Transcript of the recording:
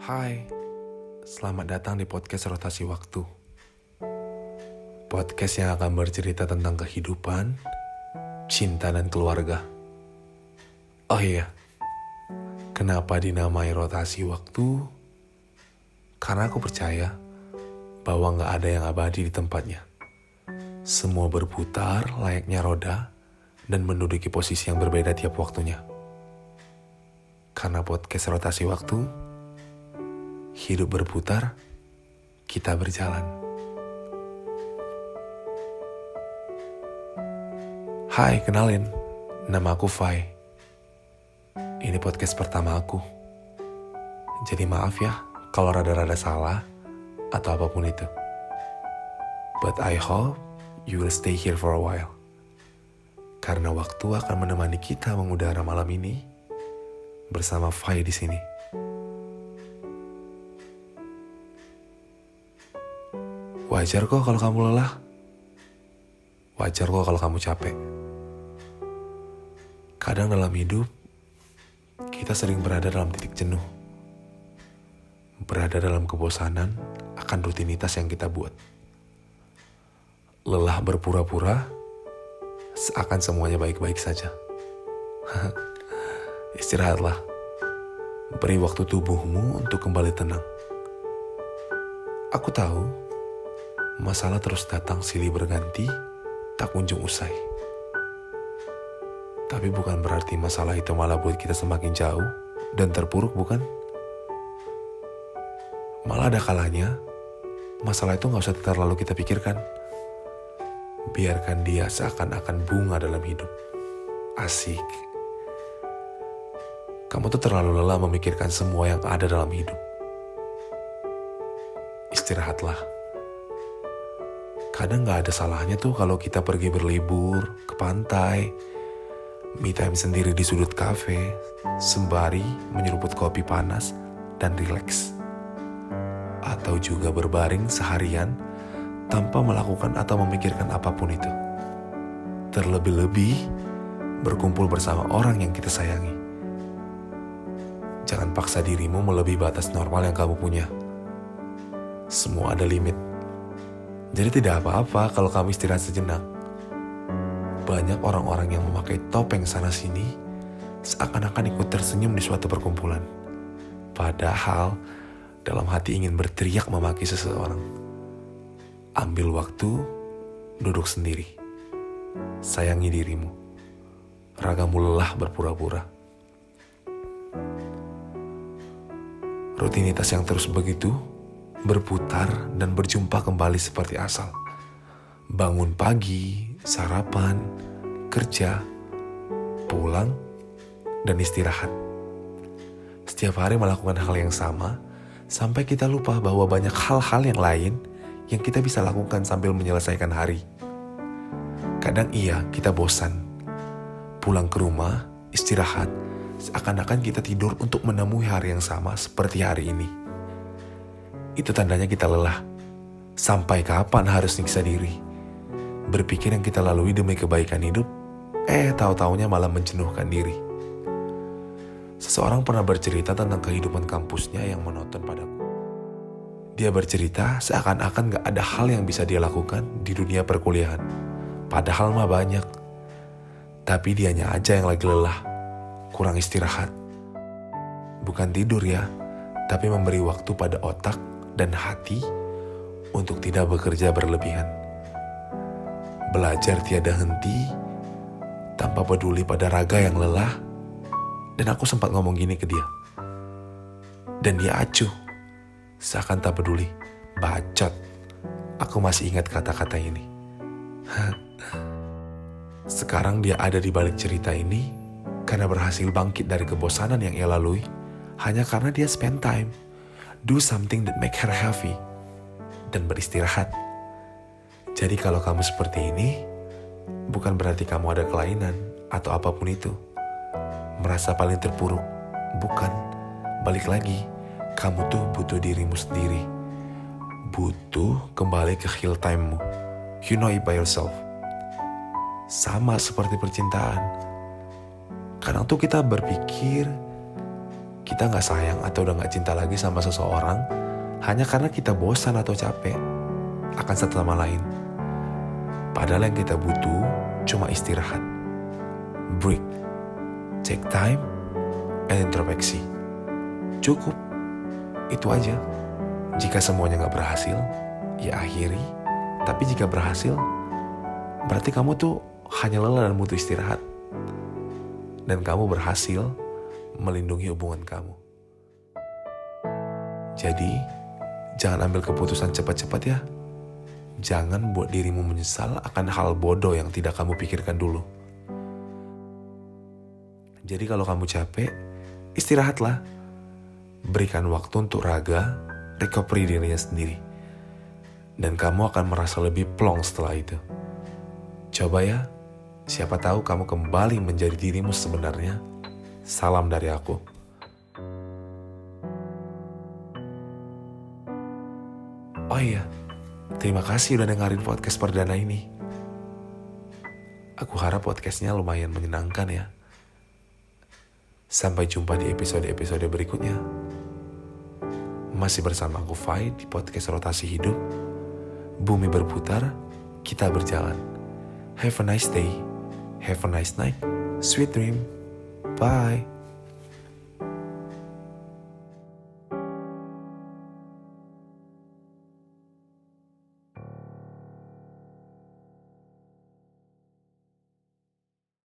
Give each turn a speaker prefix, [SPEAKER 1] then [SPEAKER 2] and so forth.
[SPEAKER 1] Hai, selamat datang di podcast Rotasi Waktu. Podcast yang akan bercerita tentang kehidupan, cinta, dan keluarga. Oh iya, kenapa dinamai Rotasi Waktu? Karena aku percaya bahwa gak ada yang abadi di tempatnya. Semua berputar layaknya roda dan menduduki posisi yang berbeda tiap waktunya. Karena podcast Rotasi Waktu, hidup berputar, kita berjalan. Hai, kenalin, nama aku Fai. Ini podcast pertama aku. Jadi maaf ya kalau rada-rada salah atau apapun itu. But I hope you will stay here for a while. Karena waktu akan menemani kita mengudara malam ini bersama Fai di sini. Wajar kok kalau kamu lelah. Wajar kok kalau kamu capek. Kadang dalam hidup, kita sering berada dalam titik jenuh. Berada dalam kebosanan akan rutinitas yang kita buat. Lelah berpura-pura, seakan semuanya baik-baik saja. Istirahatlah. Beri waktu tubuhmu untuk kembali tenang. Aku tahu, masalah terus datang silih berganti, tak kunjung usai. Tapi bukan berarti masalah itu malah buat kita semakin jauh dan terpuruk, bukan? Malah ada kalanya, masalah itu gak usah terlalu kita pikirkan. Biarkan dia seakan-akan bunga dalam hidup. Asik. Kamu tuh terlalu lelah memikirkan semua yang ada dalam hidup. Istirahatlah. Kadang gak ada salahnya tuh kalau kita pergi berlibur ke pantai, me time sendiri di sudut kafe, sembari menyeruput kopi panas dan rileks. Atau juga berbaring seharian tanpa melakukan atau memikirkan apapun itu. Terlebih-lebih berkumpul bersama orang yang kita sayangi. Jangan paksa dirimu melebihi batas normal yang kamu punya. Semua ada limit. Jadi tidak apa-apa kalau kamu istirahat sejenak. Banyak orang-orang yang memakai topeng sana-sini seakan-akan ikut tersenyum di suatu perkumpulan. Padahal dalam hati ingin berteriak memaki seseorang. Ambil waktu, duduk sendiri. Sayangi dirimu. Ragamu lelah berpura-pura. Rutinitas yang terus begitu berputar dan berjumpa kembali seperti asal. Bangun pagi, sarapan, kerja, pulang, dan istirahat. Setiap hari melakukan hal yang sama, sampai kita lupa bahwa banyak hal-hal yang lain yang kita bisa lakukan sambil menyelesaikan hari. Kadang iya, kita bosan. Pulang ke rumah, istirahat, seakan-akan kita tidur untuk menemui hari yang sama seperti hari ini. Itu tandanya kita lelah. Sampai kapan harus nyiksa diri? Berpikir yang kita lalui demi kebaikan hidup, tahu-taunya malah menjenuhkan diri. Seseorang pernah bercerita tentang kehidupan kampusnya yang monoton padaku. Dia bercerita seakan-akan gak ada hal yang bisa dia lakukan di dunia perkuliahan. Padahal mah banyak. Tapi dianya aja yang lagi lelah, kurang istirahat. Bukan tidur ya, tapi memberi waktu pada otak dan hati untuk tidak bekerja berlebihan. Belajar tiada henti, tanpa peduli pada raga yang lelah. Dan aku sempat ngomong gini ke dia. Dan dia acuh, seakan tak peduli. Bacot. Aku masih ingat kata-kata ini. Sekarang dia ada di balik cerita ini karena berhasil bangkit dari kebosanan yang ia lalui hanya karena dia spend time, do something that make her happy, dan beristirahat. Jadi kalau kamu seperti ini, bukan berarti kamu ada kelainan atau apapun itu. Merasa paling terpuruk, bukan. Balik lagi, kamu tuh butuh dirimu sendiri. Butuh kembali ke heal time-mu. You know it by yourself. Sama seperti percintaan. Kadang tuh kita berpikir kita gak sayang atau udah gak cinta lagi sama seseorang hanya karena kita bosan atau capek akan satu sama lain. Padahal yang kita butuh cuma istirahat, break, take time, and introspeksi. Cukup, itu aja. Jika semuanya gak berhasil, ya akhiri. Tapi jika berhasil, berarti kamu tuh hanya lelah dan butuh istirahat. Dan kamu berhasil melindungi hubungan kamu. Jadi, jangan ambil keputusan cepat-cepat ya. Jangan buat dirimu menyesal akan hal bodoh yang tidak kamu pikirkan dulu. Jadi kalau kamu capek, istirahatlah. Berikan waktu untuk raga, recovery dirinya sendiri. Dan kamu akan merasa lebih plong setelah itu. Coba ya, siapa tahu kamu kembali menjadi dirimu sebenarnya. Salam dari aku. Oh iya, terima kasih udah dengerin podcast perdana ini. Aku harap podcastnya lumayan menyenangkan ya. Sampai jumpa di episode-episode berikutnya. Masih bersama aku Fai di podcast Rotasi Hidup. Bumi berputar, kita berjalan. Have a nice day, have a nice night, sweet dream. Bye.